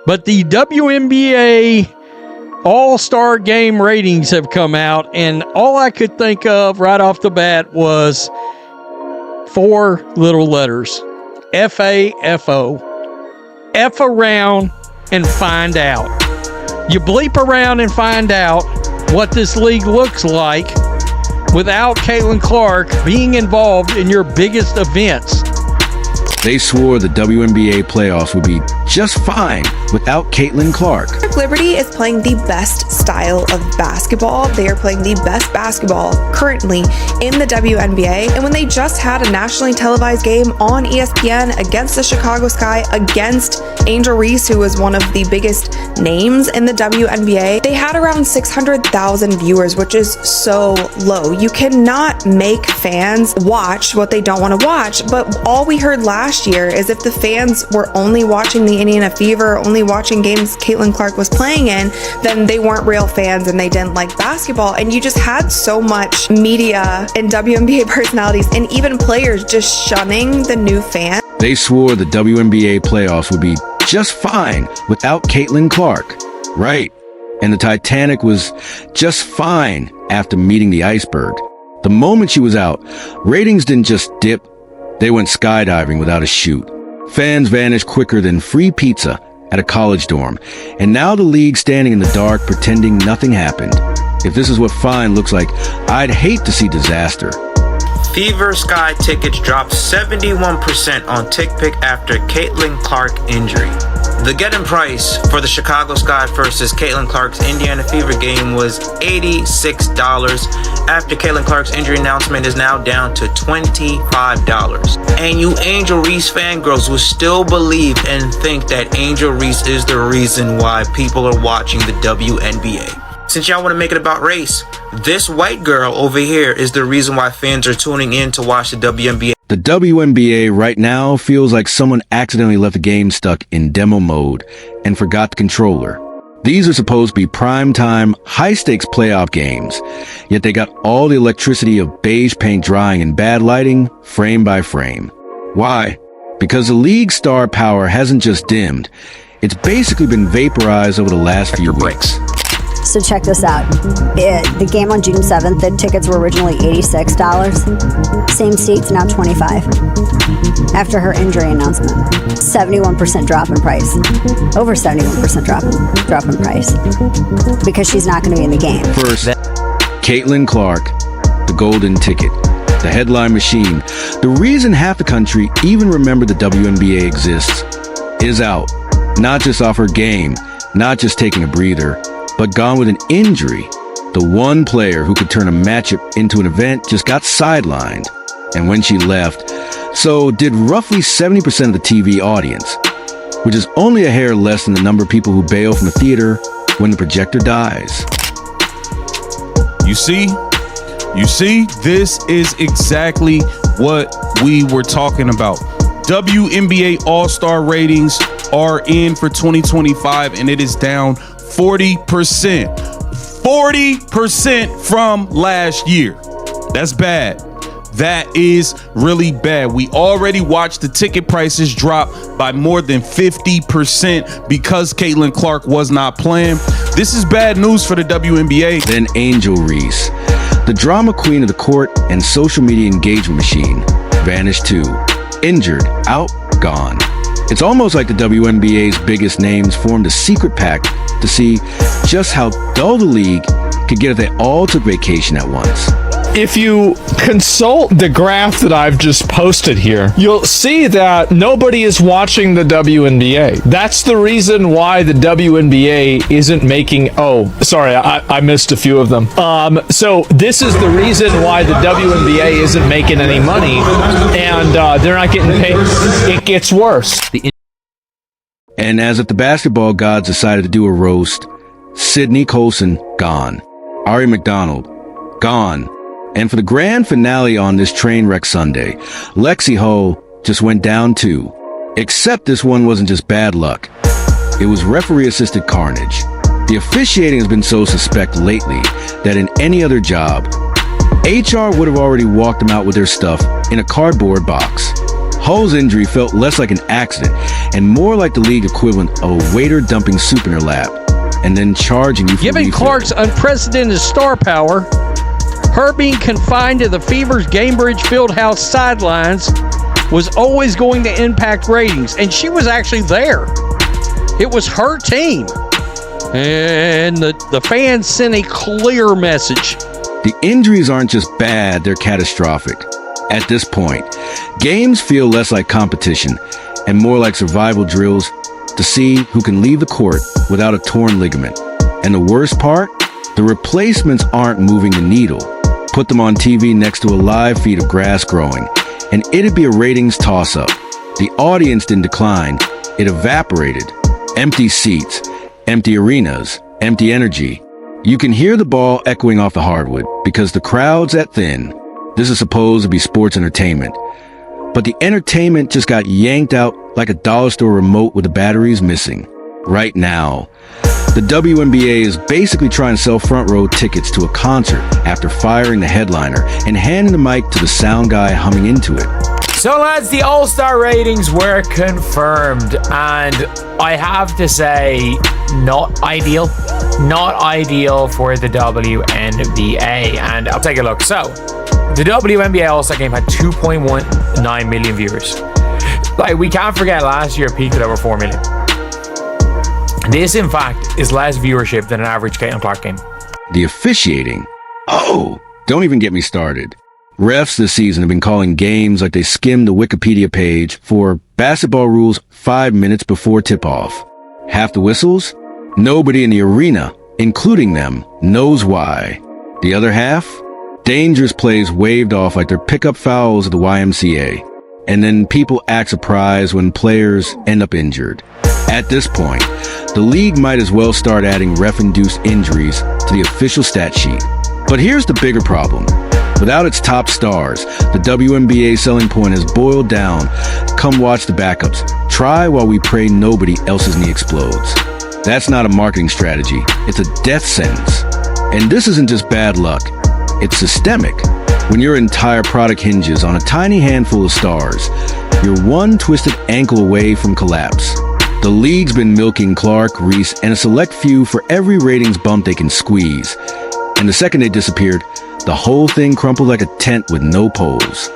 But the WNBA All-Star Game ratings have come out, and all I could think of right off the bat was 4 little letters. F-A-F-O. F around and find out. You bleep around and find out what this league looks like without Caitlin Clark being involved in your biggest events. They swore the WNBA playoffs would be just fine without Caitlin Clark. Liberty is playing the best style of basketball. They are playing the best basketball currently in the WNBA. And when they just had a nationally televised game on ESPN against the Chicago Sky, against Angel Reese, who was one of the biggest names in the WNBA, they had around 600,000 viewers, which is so low. You cannot make fans watch what they don't want to watch. But all we heard last year is if the fans were only watching the Indiana Fever, only watching games Caitlin Clark was playing in, then they weren't real fans and they didn't like basketball. And you just had so much media and WNBA personalities and even players just shunning the new fans. They swore the WNBA playoffs would be just fine without Caitlin Clark. Right. And the Titanic was just fine after meeting the iceberg. The moment she was out, ratings didn't just dip, they went skydiving without a chute. Fans vanished quicker than free pizza at a college dorm. And now the league standing in the dark pretending nothing happened. If this is what fine looks like, I'd hate to see disaster. Fever Sky tickets dropped 71% on TickPick after Caitlin Clark injury. The get-in price for the Chicago Sky versus Caitlin Clark's Indiana Fever game was $86. After Caitlin Clark's injury announcement is now down to $25. And you Angel Reese fangirls will still believe and think that Angel Reese is the reason why people are watching the WNBA. Since y'all want to make it about race, this white girl over here is the reason why fans are tuning in to watch the WNBA. The WNBA right now feels like someone accidentally left the game stuck in demo mode and forgot the controller. These are supposed to be prime-time, high-stakes playoff games, yet they got all the electricity of beige paint drying in bad lighting, frame by frame. Why? Because the league's star power hasn't just dimmed, it's basically been vaporized over the last few weeks. So check this out. The game on June 7th, the tickets were originally $86. Same seats, now $25. After her injury announcement, 71% drop in price. Over 71% drop in price. Because she's not going to be in the game. First, Caitlin Clark, the golden ticket, the headline machine. The reason half the country even remembered the WNBA exists is out. Not just off her game, not just taking a breather, but gone with an injury. The one player who could turn a matchup into an event just got sidelined. And when she left, so did roughly 70% of the TV audience, which is only a hair less than the number of people who bail from the theater when the projector dies. You see, this is exactly what we were talking about. WNBA All-Star ratings are in for 2025, and it is down 40%. 40% from last year. That's bad. That is really bad. We already watched the ticket prices drop by more than 50% because Caitlin Clark was not playing. This is bad news for the WNBA. Then Angel Reese, the drama queen of the court and social media engagement machine, vanished too. Injured, out, gone. It's almost like the WNBA's biggest names formed a secret pact to see just how dull the league could get if they all took vacation at once. If you consult the graph that I've just posted here, you'll see that nobody is watching the WNBA. That's the reason why the WNBA isn't making... Oh, sorry, I missed a few of them. So this is the reason why the WNBA isn't making any money, and they're not getting paid. It gets worse. And as if the basketball gods decided to do a roast, Sydney Colson, gone. Ari McDonald, gone. And for the grand finale on this train wreck Sunday, Lexi Hull just went down too. Except this one wasn't just bad luck. It was referee-assisted carnage. The officiating has been so suspect lately that in any other job, HR would have already walked them out with their stuff in a cardboard box. Hull's injury felt less like an accident and more like the league equivalent of a waiter dumping soup in her lap and then charging you for Given refill. Clark's unprecedented star power, her being confined to the Fever's Gamebridge Fieldhouse sidelines was always going to impact ratings, and she was actually there. It was her team. And the fans sent a clear message. The injuries aren't just bad, they're catastrophic. At this point, games feel less like competition and more like survival drills to see who can leave the court without a torn ligament. And the worst part? The replacements aren't moving the needle. Put them on TV next to a live feed of grass growing, and it'd be a ratings toss-up. The audience didn't decline, it evaporated. Empty seats, empty arenas, empty energy. You can hear the ball echoing off the hardwood because the crowd's at thin. This is supposed to be sports entertainment. But the entertainment just got yanked out like a dollar store remote with the batteries missing. Right now, the WNBA is basically trying to sell front row tickets to a concert after firing the headliner and handing the mic to the sound guy humming into it. So lads, the All-Star ratings were confirmed, and I have to say, not ideal. Not ideal for the WNBA, and I'll take a look. So, the WNBA All-Star Game had 2.19 million viewers. Like, we can't forget last year peaked at over 4 million. This, in fact, is less viewership than an average Caitlin Clark game. The officiating? Oh, don't even get me started. Refs this season have been calling games like they skimmed the Wikipedia page for basketball rules 5 minutes before tip-off. Half the whistles? Nobody in the arena, including them, knows why. The other half? Dangerous plays waved off like they're pickup fouls of the YMCA. And then people act surprised when players end up injured. At this point, the league might as well start adding ref-induced injuries to the official stat sheet. But here's the bigger problem. Without its top stars, the WNBA selling point has boiled down. Come watch the backups. Try while we pray nobody else's knee explodes. That's not a marketing strategy. It's a death sentence. And this isn't just bad luck. It's systemic. When your entire product hinges on a tiny handful of stars, you're one twisted ankle away from collapse. The league's been milking Clark, Reese, and a select few for every ratings bump they can squeeze. And the second they disappeared, the whole thing crumpled like a tent with no poles.